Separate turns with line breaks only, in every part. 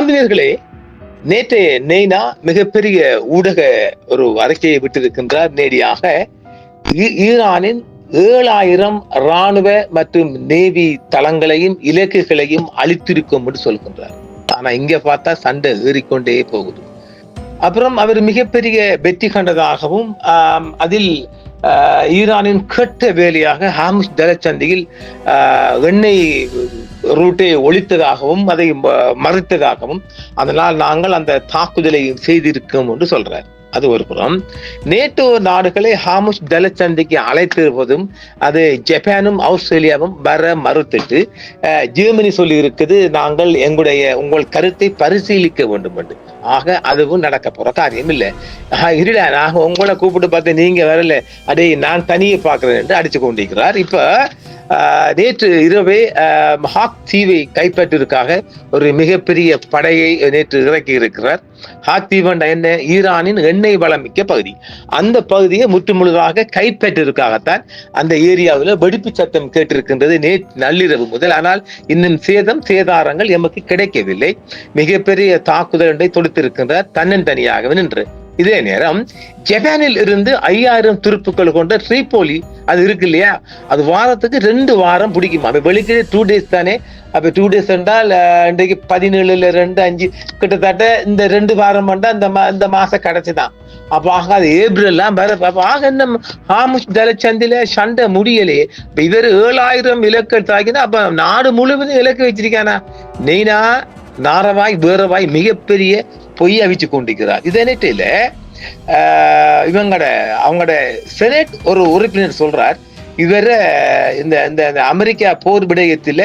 அன்பினர்களே, நேற்றைய நெய்னா மிகப்பெரிய ஊடக ஒரு அறிக்கையை விட்டிருக்கின்றார். நேரடியாக ஈரானின் 7,000 ராணுவ மற்றும் நேவி தளங்களையும் இலக்குகளையும் அழித்திருக்கும் என்று சொல்கின்றார். ஆனா இங்க பார்த்தா சண்டை ஏறிக்கொண்டே போகுது. அப்புறம் அவர் மிகப்பெரிய வெற்றி கண்டதாகவும் அதில் ஈரானின் கெட்ட வேலையாக ஹார்முஸ் ஜலசந்தியில் எண்ணெய் ரூட்டை ஒழித்ததாகவும் அதை மறைத்ததாகவும் அதனால் நாங்கள் அந்த தாக்குதலை செய்திருக்கோம் என்று சொல்றார். அது ஒரு புறம். நேட்டோ நாடுகளை ஹார்முஸ் ஜலசந்திக்கு அழைத்திருப்பதும் அது ஜப்பானும் ஆஸ்திரேலியாவும் வர மறுத்துட்டு ஜெர்மனி சொல்லி இருக்குது, நாங்கள் உங்கள் கருத்தை பரிசீலிக்க வேண்டும் என்று. ஆக அதுவும் நடக்க போற காரியம் இல்லை. இருட நாங்க உங்களை கூப்பிட்டு பார்த்து நீங்க வரல, அதை நான் தனியே பார்க்கிறேன் என்று அடிச்சு கொண்டிருக்கிறார். இப்ப நேற்று இரவே ஹாக் தீவை கைப்பற்றிற்காக ஒரு மிகப்பெரிய படையை நேற்று இறக்கி இருக்கிறார். ஹாக் தீவு என்ன? ஈரானின் எண்ணெய் வளமிக்க பகுதி. அந்த பகுதியை முற்றுமுழுதாக கைப்பற்றிற்காகத்தான் அந்த ஏரியாவில் வெடிப்பு சத்தம் கேட்டிருக்கின்றது நேற்று நள்ளிரவு முதல். ஆனால் இன்னும் சேதாரங்கள் எமக்கு கிடைக்கவில்லை. மிகப்பெரிய தாக்குதல் ஒன்றை தொடுத்திருக்கின்றார் தன்னந்தனியாக நின்று. இதே நேரம் ஜப்பானில் இருந்து 5,000 துருப்புக்கள் கொண்ட ட்ரிபோலி அது இருக்கு இல்லையா, அது வாரத்துக்கு 2 வாரம் பிடிக்குமா. அப்ப வெளிக்கு 2 days தானே. அப்ப 2 days என்றால் இன்றைக்கு 17ல 2 5 கிட்டத்தட்ட இந்த 2 வாரம் இந்த மாசம் கிடைச்சுதான். அப்ப ஆக அது ஏப்ரல்லாம் வேற. ஆக என்ன ஹார்முஸ் ஜலசந்தில சண்டை முடியலையே. இவர் 7,000 இலக்கு தாக்கினா அப்ப நாடு முழுவதும் இலக்கு வச்சிருக்கானா? நெய்னா நாரவாய் வேறவாய் மிகப்பெரிய பொய் அவிச்சு கொண்டிருக்கிறார். இதனிட்டில அவங்களோட செனட் ஒரு உறுப்பினர் சொல்றார், இவர இந்த அமெரிக்கா போர் விடயத்தில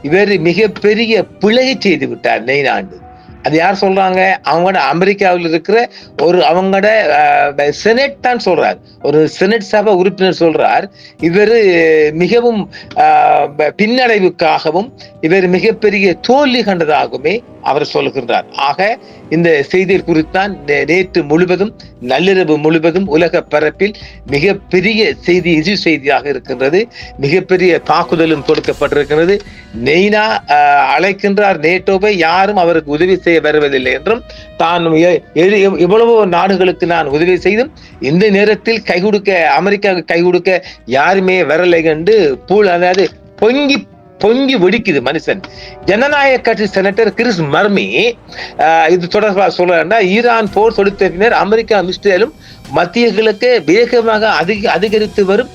இவர் மிகப்பெரிய பிழையை செய்து விட்டார் நெய்னாண்டு. அது யார் சொல்றாங்க? அவங்களோட அமெரிக்காவில் இருக்கிற அவங்களோட செனட் தான் சொல்றார். ஒரு செனட் சபை உறுப்பினர் சொல்றார், இவர் மிகவும் பின்னடைவுக்காகவும் இவர் மிகப்பெரிய தோல்வி கண்டதாகவுமே அவர் சொல்லுகின்றார். ஆக இந்த செய்தி குறித்தான் நேற்று முழுவதும் நள்ளிரவு முழுவதும் உலக பரப்பில் மிகப்பெரிய செய்தியாக இருக்கின்றது. மிகப்பெரிய தாக்குதலும் தொடுக்கப்பட்டிருக்கிறது. நெய்னா அழைக்கின்றார் நேட்டோவை, யாரும் அவருக்கு உதவி செய்ய வருவதில்லை என்றும், தான் எவ்வளவோ நாடுகளுக்கு நான் உதவி செய்தும் இந்த நேரத்தில் அமெரிக்காவுக்கு கை கொடுக்க யாருமே வரலை என்று அதாவது பொங்கி வெடிக்குது மனுஷன். ஜனநாயக கட்சி செனட்டர் கிறிஸ் மர்மி இது தொடர்பாக சொல்றாருன்னா, ஈரான் போர் தொடுத்த பின்னர் அமெரிக்கா இஸ்ரேலும் மத்திய கிழக்கு வேகமாக அதிகரித்து வரும்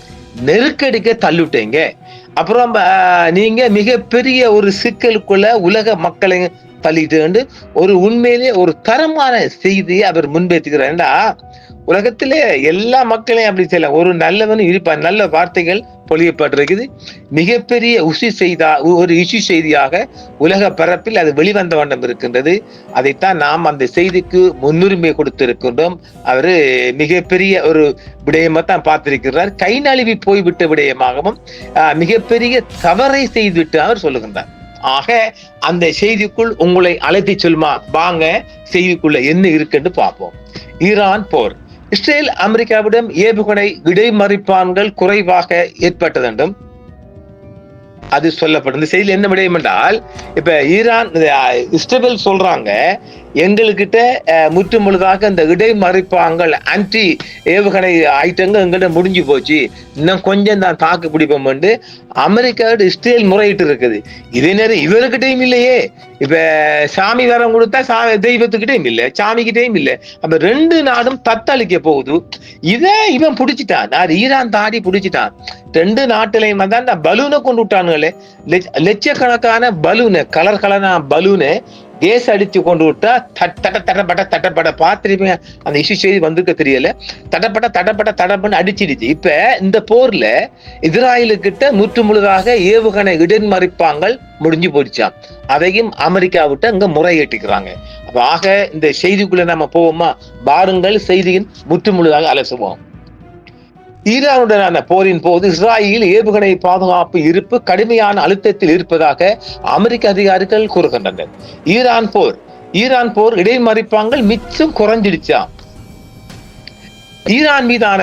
நெருக்கடிக்க தள்ளிவிட்டீங்க. அப்புறம் நீங்க மிகப்பெரிய ஒரு சிக்கலுக்குள்ள உலக மக்களை தள்ளிட்டு ஒரு உண்மையிலே ஒரு தரமான செய்தியை அவர் முன்வைத்துக்கிறார்டா. உலகத்திலே எல்லா மக்களையும் அப்படி செய்யலாம். ஒரு நல்லவனும் இருப்பார். நல்ல வார்த்தைகள் பொழியப்பட்டிருக்குது. மிகப்பெரிய ஒரு இஷ்யூ செய்தியாக உலக பரப்பில் அது வெளிவந்த வண்ணம் இருக்கின்றது. அதைத்தான் நாம் அந்த செய்திக்கு முன்னுரிமை கொடுத்திருக்கின்றோம். அவரு மிகப்பெரிய ஒரு விடயமா தான் பார்த்திருக்கிறார். கை நழுவி போய்விட்ட விடயமாகவும் மிகப்பெரிய தவறை செய்துவிட்டு அவர் சொல்லுகின்றார். ஆக அந்த செய்திக்குள் உங்களை அழைத்து சொல்லுமா, வாங்க செய்திக்குள்ள என்ன இருக்குன்னு பார்ப்போம். ஈரான் போர். இஸ்ரேல் அமெரிக்காவிடம் ஏவுகணை இடைமறிப்பான்கள் குறைவாக ஏற்பட்டது என்றும் அது சொல்லப்படும். இந்த செய்தியில் என்ன விடயம் என்றால், இப்ப ஈரான் இஸ்ரேல் சொல்றாங்க, எங்கள்கிட்ட முற்றுமுழுதாக இந்த இடைமறிப்பாங்கள் ஆன்டி ஏவுகணை ஐட்டங்கள் எங்கிட்ட முடிஞ்சு போச்சு, இன்னும் கொஞ்சம் தான் தாக்கு பிடிப்போம் என்று அமெரிக்காவோட இஸ்ரேல் முறையிட்டு இருக்குது. இதே நேரம் இவருக்கிட்டையும் இல்லையே. இப்ப சாமி வரம் கொடுத்தா தெய்வத்துக்கிட்டையும் இல்லை, சாமிக்கிட்டையும் இல்லை. அப்ப 2 நாடும் தத்தளிக்க போகுது. இவன் பிடிச்சிட்டான், ஈரான் தாடி பிடிச்சிட்டான். 2 நாட்டிலையும் தான் பலூனை கொண்டு விட்டானுங்களே, லட்சக்கணக்கான பலூனு, கலரான பலூனு கேஸ் அடிச்சு கொண்டு விட்டா தட்டப்பட பார்த்திருப்பீங்க. அந்த இஷ்யூ செய்தி வந்திருக்க தெரியல. தடப்பட அடிச்சிடுச்சு. இப்ப இந்த போர்ல இஸ்ராயலுக்கிட்ட முற்றுமுழுதாக ஏவுகணை இடைமறிப்பாங்கள் முடிஞ்சு போயிடுச்சாம். அதையும் அமெரிக்கா விட்டு அங்க முறையேற்றிக்கிறாங்க. அப்ப ஆக இந்த செய்திக்குள்ள நம்ம போவோமா? பாருங்கள், செய்தியின் முற்றுமுழுதாக அலசுவோம். ஈரானுடனான போரின் போது இஸ்ராயல் ஏவுகணை பாதுகாப்பு இருப்பு கடுமையான அழுத்தத்தில் இருப்பதாக அமெரிக்க அதிகாரிகள் கூறுகின்றனர். ஈரான் போர் இடைமறிப்பாங்கள் மிச்சம் குறைஞ்சிடுச்சா. ஈரான் மீதான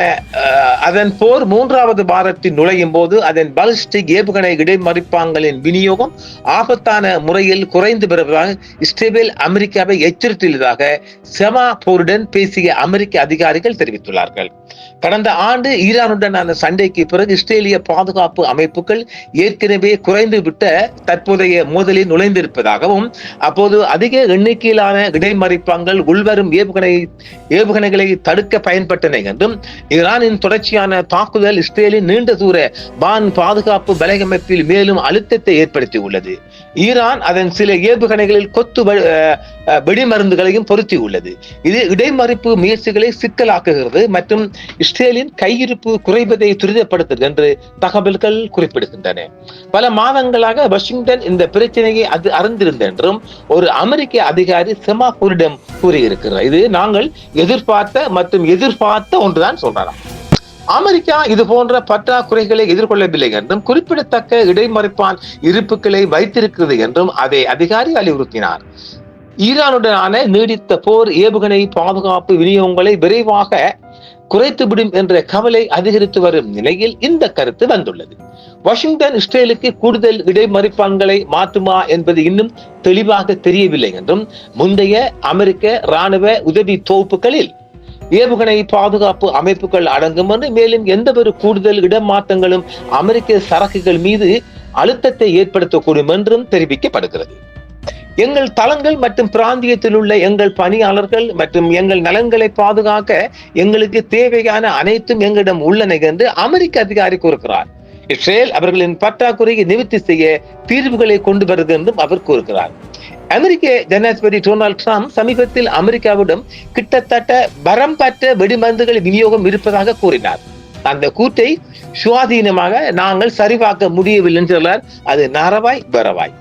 அதன் போர் 3வது வாரத்தில் நுழையும் போது அதன் பாலிஸ்டிக் ஏவுகணை இடைமறிப்பான்களின் விநியோகம் ஆபத்தான முறையில் குறைந்து வருவதாக இஸ்ரேல் அமெரிக்காவை எச்சரித்துள்ளதாக செமாபோருடன் பேசிய அமெரிக்க அதிகாரிகள் தெரிவித்துள்ளார்கள். கடந்த ஆண்டு ஈரானுடனான சண்டைக்கு பிறகு இஸ்ரேலிய பாதுகாப்பு அமைப்புகள் ஏற்கனவே குறைந்துவிட்ட தற்போதைய மோதலில் நுழைந்திருப்பதாகவும் அப்போது அதிக எண்ணிக்கையிலான இடைமறிப்பான்கள் உள்வரும் ஏவுகணைகளை தடுக்க பயன்பட்டன என்றும் ஈரானின் தொடர்ச்சியான தாக்குதல் இஸ்ரேலின் நீண்ட தூர வான் பாதுகாப்பு வலையமைப்பில் மேலும் அழுத்தத்தை ஏற்படுத்தியுள்ளது. ஈரான் அதன் சில ஏவுகணைகளில் கொத்து வெடிமருந்துகளையும் பொருத்தியுள்ளது. இது இடைமறிப்பு முயற்சிகளை சிக்கலாக்குகிறது மற்றும் இஸ்ரேலின் கையிருப்பு குறைவதை துரிதப்படுத்தும் என்று தகவல்கள் குறிப்பிடுகின்றன. பல மாதங்களாக வாஷிங்டன் இந்த பிரச்சனையை அது அறிந்திருந்த என்றும் ஒரு அமெரிக்க அதிகாரி செமாபோரிடம் கூறியிருக்கிறார். இது நாங்கள் எதிர்பார்த்த ஒன்றுதான் சொல்றாராம். அமெரிக்கா இது போன்ற பற்றாக்குறைகளை எதிர்கொள்ளவில்லை என்றும் குறிப்பிடத்தக்க இடைமறிப்பான் இருப்புகளை வைத்திருக்கிறது என்றும் அதே அதிகாரி வலியுறுத்தினார். ஈரானுடனான நீடித்த போர் ஏவுகணை பாதுகாப்பு விநியோகங்களை விரைவாக குறைத்துவிடும் என்ற கவலை அதிகரித்து வரும் நிலையில் இந்த கருத்து வந்துள்ளது. வாஷிங்டன் இஸ்ரேலுக்கு கூடுதல் இடைமறிப்பான்களை மாற்றுமா என்பது இன்னும் தெளிவாக தெரியவில்லை என்றும் முந்தைய அமெரிக்க இராணுவ உதவி தொகுப்புகளில் ஏவுகணை பாதுகாப்பு அமைப்புகள் அடங்கும் என்று மேலும் எந்தவொரு கூடுதல் இடமாற்றங்களும் அமெரிக்க சரக்குகள் மீது அழுத்தத்தை ஏற்படுத்தக்கூடும் என்றும் தெரிவிக்கப்படுகிறது. எங்கள் தளங்கள் மற்றும் பிராந்தியத்தில் உள்ள எங்கள் பணியாளர்கள் மற்றும் எங்கள் நலன்களை பாதுகாக்க எங்களுக்கு தேவையான அனைத்தும் எங்களிடம் உள்ளன என்று அமெரிக்க அதிகாரி கூறுகிறார். இஸ்ரேல் அவர்களின் பற்றாக்குறையை நிவர்த்தி செய்ய தீர்வுகளை கொண்டு வருகிறது என்றும் அவர் கூறுகிறார். அமெரிக்க ஜனாதிபதி டொனால்ட் ட்ரம்ப் சமீபத்தில் அமெரிக்காவிடம் கிட்டத்தட்ட வரம்பற்ற வெடிமருந்துகள் விநியோகம் இருப்பதாக கூறினார். அந்த கூற்றை சுவாதீனமாக நாங்கள் சரிபார்க்க முடியவில்லை என்றார். அது நரவாய் வரவாய்.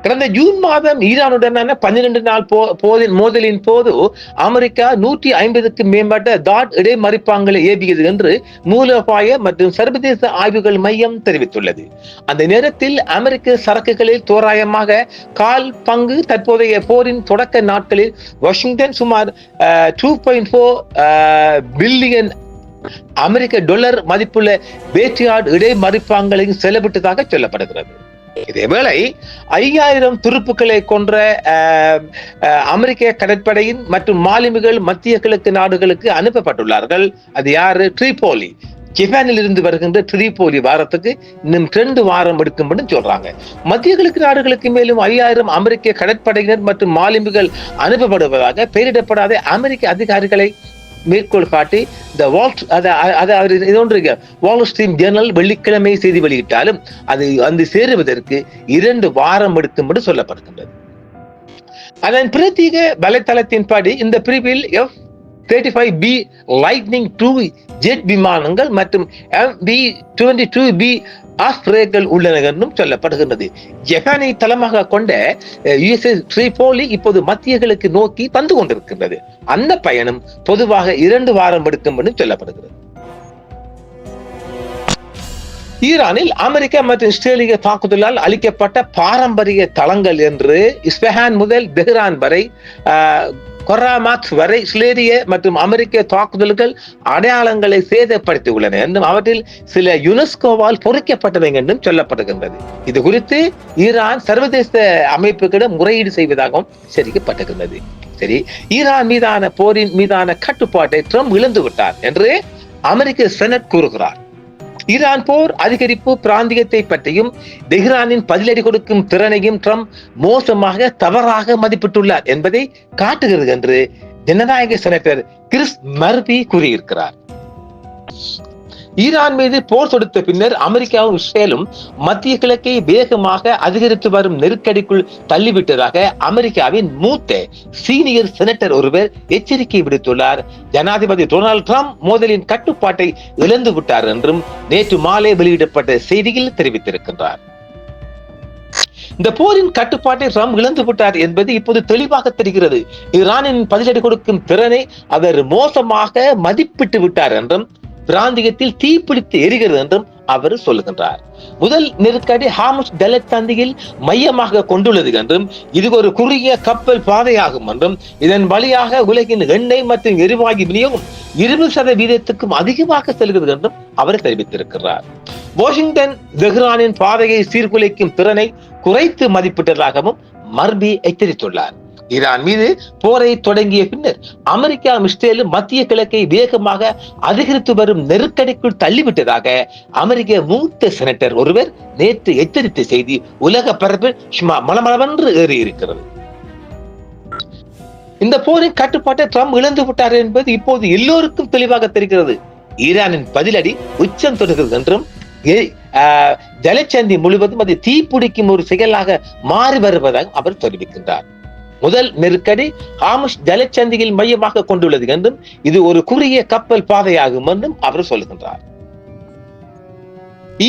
கடந்த ஜூன் மாதம் ஈரானுடனான 12 நாள் மோதலின் போது அமெரிக்கா 150க்கும் மேம்பட்ட தாட் இடைமறிப்பான்களை ஏவியது என்று மூலோபாய மற்றும் சர்வதேச ஆய்வுகள் மையம் தெரிவித்துள்ளது. அந்த நேரத்தில் அமெரிக்க சரக்குகளில் தோராயமாக 1/4 பங்கு தற்போதைய போரின் தொடக்க நாட்களில் வாஷிங்டன் சுமார் 2.4 பில்லியன் அமெரிக்க டாலர் மதிப்புள்ள பேட்ரியாட் இடைமறிப்பான்களையும் செலவிட்டதாக சொல்லப்படுகிறது. இதேவேளை 5000 துருப்புக்களை கொன்ற அமெரிக்க கடற்படையின் மற்றும் மாலுமிகள் மத்திய கிழக்கு நாடுகளுக்கு அனுப்பப்பட்டுள்ளார்கள். அது யாரு? ட்ரிபோலி. ஜப்பானில் இருந்து வருகின்ற ட்ரிபோலி வாரத்துக்கு இன்னும் 2 வாரம் எடுக்கும் சொல்றாங்க. மத்திய கிழக்கு நாடுகளுக்கு மேலும் 5000 அமெரிக்க கடற்படையினர் மற்றும் மாலுமிகள் அனுப்பப்படுவதாக பெயரிடப்படாத அமெரிக்க அதிகாரிகளை மேற்கோள் காட்டி வால் ஸ்ட்ரீட் ஜேர்னல் வெள்ளிக்கிழமை செய்தி வெளியிட்டாலும் அது வந்து சேருவதற்கு 2 வாரம் எடுக்கும் என்று சொல்லப்படுகின்றது. அதன் பிரத்யேக வலைத்தளத்தின்படி இந்த பிரிவில் F-35B லைட்னிங் 2 ஜெட் விமானங்கள் மற்றும் MB-22B ஆஸ்திரேலியர்கள் உள்ளன என்றும் சொல்லப்படுகின்றது. ஜப்பானை தளமாக கொண்ட USS ட்ரிபோலி இப்போது மத்திய கிழக்கு நோக்கி வந்து கொண்டிருக்கின்றது. அந்த பயணம் பொதுவாக 2 வாரம் எடுக்கும் என்று சொல்லப்படுகிறது. ஈரானில் அமெரிக்கா மற்றும் இஸ்ரேலிய தாக்குதலால் அளிக்கப்பட்ட பாரம்பரிய தளங்கள் என்று இஸ்பஹான் முதல் தெஹ்ரான் வரை கொராமாத் வரை இஸ்ரேலிய மற்றும் அமெரிக்க தாக்குதல்கள் அடையாளங்களை சேதப்படுத்தி உள்ளன என்றும் அவற்றில் சில யுனெஸ்கோவால் பொறிக்கப்பட்டவை என்றும் சொல்லப்படுகின்றது. இது குறித்து ஈரான் சர்வதேச அமைப்புகளிடம் முறையீடு செய்வதாகவும் தெரிவிக்கப்பட்டிருக்கிறது. சரி, ஈரான் மீதான போரின் மீதான கட்டுப்பாட்டை ட்ரம்ப் இழந்து விட்டார் என்று அமெரிக்க செனட் கூறுகிறார். ஈரான் போர் அதிகரிப்பு பிராந்தியத்தை பற்றியும் தெஹ்ரானின் பதிலடி கொடுக்கும் திறனையும் ட்ரம்ப் மோசமாக தவறாக மதிப்பிட்டுள்ளார் என்பதை காட்டுகிறது என்று ஜனநாயக செனட்டர் கிறிஸ் மர்பி கூறியிருக்கிறார். ஈரான் மீது போர் தொடுத்த பின்னர் அமெரிக்காவும் இஸ்ரேலும் மத்திய கிழக்கை வேகமாக அதிகரித்து வரும் நெருக்கடிக்குள் தள்ளிவிட்டதாக அமெரிக்காவின் மூத்த சீனியர் செனட்டர் ஒருவர் எச்சரிக்கை விடுத்துள்ளார். ஜனாதிபதி டொனால்ட் ட்ரம்ப் மோதலின் கட்டுப்பாட்டை இழந்து விட்டார் என்றும் நேற்று மாலை வெளியிடப்பட்ட செய்தியில் தெரிவித்திருக்கின்றார். இந்த போரின் கட்டுப்பாட்டை ட்ரம்ப் இழந்து விட்டார் என்பது இப்போது தெளிவாக தெரிகிறது. ஈரானின் பதிலடி கொடுக்கும் திறனை அவர் மோசமாக மதிப்பிட்டு விட்டார் என்றும் பிராந்தியத்தில் தீப்பிடித்து எரிகிறது என்றும் அவர் சொல்லுகின்றார். முதல் நெருக்கடி ஹார்முஸ் ஜலசந்தியில் மையமாக கொண்டுள்ளது என்றும் இது ஒரு குறுகிய கப்பல் பாதையாகும் என்றும் இதன் வழியாக உலகின் எண்ணெய் மற்றும் எரிவாயு விநியோகம் 20% அதிகமாக செல்கிறது என்றும் அவர் தெரிவித்திருக்கிறார். வாஷிங்டன் தெஹ்ரானின் பாதையை சீர்குலைக்கும் திறனை குறைத்து மதிப்பிட்டதாகவும் மர்பி எச்சரித்துள்ளார். ஈரான் மீது போரை தொடங்கிய பின்னர் அமெரிக்கா இஸ்ரேலும் மத்திய கிழக்கை வேகமாக அதிகரித்து வரும் நெருக்கடிக்குள் தள்ளிவிட்டதாக அமெரிக்க மூத்த செனட்டர் ஒருவர் நேற்று எச்சரித்த செய்தி உலக பரப்பில் சும்மா மளமளவென்று ஏறி இருக்கிறது. இந்த போரின் கட்டுப்பாட்டை ட்ரம்ப் இழந்து விட்டார் என்பது இப்போது எல்லோருக்கும் தெளிவாக தெரிகிறது. ஈரானின் பதிலடி உச்சம் தொடுகிறது என்றும் ஜலசந்தி முழுவதும் அது தீப்பிடிக்கும் ஒரு செயலாக மாறி வருவதாக அவர் தெரிவிக்கின்றார். முதல் நெருக்கடி ஹார்முஸ் ஜலசந்தியில் மையமாக கொண்டுள்ளது என்றும் இது ஒரு குறுகிய கப்பல் பாதையாகும் என்றும் அவர் சொல்லுகின்றார்.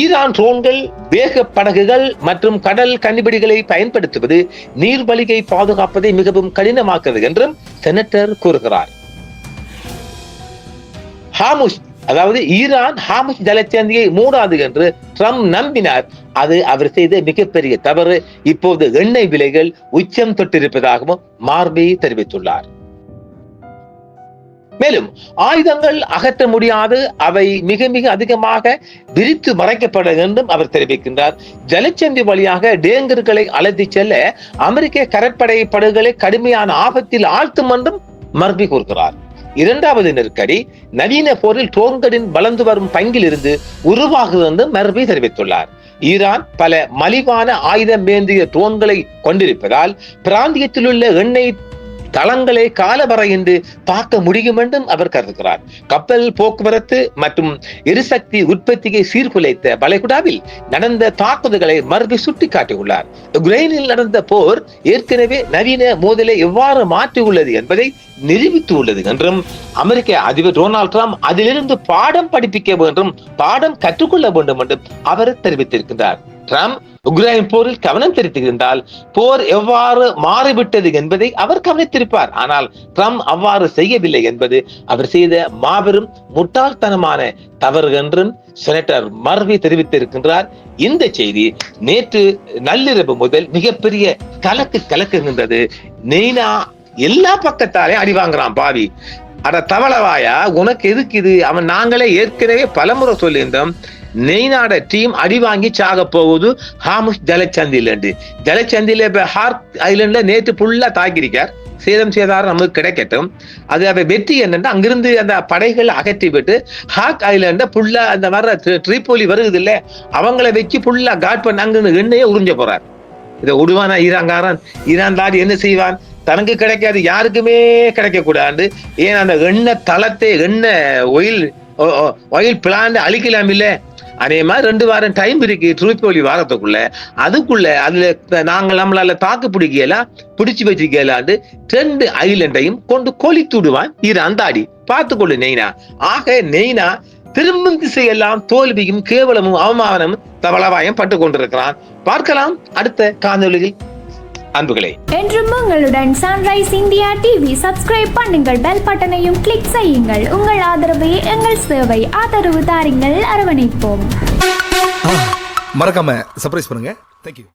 ஈரான் ட்ரோன்கள், வேக படகுகள் மற்றும் கடல் கண்ணிபிடிகளை பயன்படுத்துவது நீர்வழியை பாதுகாப்பதை மிகவும் கடினமாக்குகிறது என்றும் செனட்டர் கூறுகிறார். அதாவது ஈரான் ஹார்முஸ் ஜலசந்தியை மூடாது என்று ட்ரம்ப் நம்பினார். அது அவர் செய்த மிகப்பெரிய தவறு. இப்போது எண்ணெய் விலைகள் உச்சம் தொட்டிருப்பதாகவும் மார்பி தெரிவித்துள்ளார். மேலும் ஆயுதங்கள் அகற்ற முடியாது, அவை மிக மிக அதிகமாக விரித்து மறைக்கப்பட என்றும் அவர் தெரிவிக்கின்றார். ஜலசந்தி வழியாக டேங்கர்களை அழைத்து செல்ல அமெரிக்க கடற்படை படகுகளை கடுமையான ஆபத்தில் ஆழ்த்தும் என்றும் மர்பி கூறுகிறார். இரண்டாவது நெருக்கடி நவீன போரில் ட்ரோன்களின் வளர்ந்து வரும் பங்கில் இருந்து உருவாகுது என்று மர்பி தெரிவித்துள்ளார். ஈரான் பல மலிவான ஆயுதம் ஏந்திய ட்ரோன்களை கொண்டிருப்பதால் பிராந்தியத்தில் உள்ள எண்ணெய் தளங்களை காலவரையின்றி தாக்க முடியும் என்றும் அவர் கருதுகிறார். கப்பல் போக்குவரத்து மற்றும் எரிசக்தி உற்பத்தியை சீர்குலைத்த வளைகுடாவில் நடந்த தாக்குதல்களை மர்பி சுட்டிக்காட்டியுள்ளார். உக்ரைனில் நடந்த போர் ஏற்கனவே நவீன மோதலை எவ்வாறு மாற்றியுள்ளது என்பதை நிரூபித்து உள்ளது என்றும் அமெரிக்க அதிபர் டொனால்ட் ட்ரம்ப் அதிலிருந்து பாடம் படிப்பிக்க வேண்டும், பாடம் கற்றுக்கொள்ள வேண்டும் என்றும் அவர் தெரிவித்திருக்கிறார். ட்ரம்ப் உக்ரைன் போரில் கவனம் செலுத்தியிருந்தால் போர் எவ்வாறு மாறிவிட்டது என்பதை அவர் கவனித்திருப்பார். ஆனால் ட்ரம்ப் அவ்வாறு செய்யவில்லை என்பது அவர் செய்த மாபெரும் முட்டாள்தனமான தவறு என்றும் செனட்டர் மர்வி தெரிவித்திருக்கின்றார். இந்த செய்தி நேற்று நள்ளிரவு முதல் மிகப்பெரிய கலக்குகின்றது. நெய்னா எல்லா பக்கத்தாலே அடி வாங்குறான். பாவி அட தவளவாயா, உனக்கு எதுக்கு இது? அவன் நாங்களே ஏற்கனவே பலமுறை சொல்லியிருந்தோம், நெய்னாட டீம் அடி வாங்கி சாக போகுது ஹார்முஸ் ஜலசந்தியில இப்ப ஹார்க் ஐலண்ட்ல நேற்று ஃபுல்லா தாக்கியிருக்கார். சேதம் சேதாரம் நமக்கு கிடைக்கட்டும். அது அவ வெற்றி என்னன்னா அங்கிருந்து அந்த படைகள் அகற்றி விட்டு ஹார்க் ஐலண்ட ஃபுல்லா அந்த வர்ற ட்ரிபோலி வருது இல்ல, அவங்களை வச்சு ஃபுல்லா காட் பண்ண அங்க எண்ணெயே உறிஞ்ச போறார். இதை விடுவானா ஈரான்காரன்? ஈரான் தாடி என்ன செய்வான்? தனக்கு கிடைக்காது, யாருக்குமே கிடைக்க கூடாது. ஏன் அந்த எண்ணெய் தளத்தை எண்ணெய் ஒயில் பிளான் அழிக்கலாம் இல்ல. அதே மாதிரி 2 வாரம் டைம் இருக்கு ட்ரிபோலி வாரத்துக்குள்ள. அதுக்குள்ள அதுல நாங்கள் நம்மளால தாக்கு பிடிச்சு வச்சிருக்கலாண்டு 2 ஐலண்டையும் கொண்டு கொளித்துடுவான் ஈரான் தாடி. பார்த்துக்கொள்ளு நெய்னா. ஆக நெய்னா திரும்பும் திசையெல்லாம் தோல்வியும் கேவலமும் அவமானமும் தவளவாயம் பட்டு கொண்டிருக்கிறான். பார்க்கலாம் அடுத்த காணொளியில். அன்புகளே,
என்றும் உங்களுடன் சன்ரைஸ் இந்தியா டிவி சப்ஸ்கிரைப் பண்ணுங்கள், பெல் பட்டனையும் கிளிக் செய்யுங்கள். உங்கள் ஆதரவே எங்கள் சேவை. ஆதரவு தாருங்கள், அரவணைப்போம்.
மறக்காம சர்ப்ரைஸ் பண்ணுங்க. தேங்க்யூ.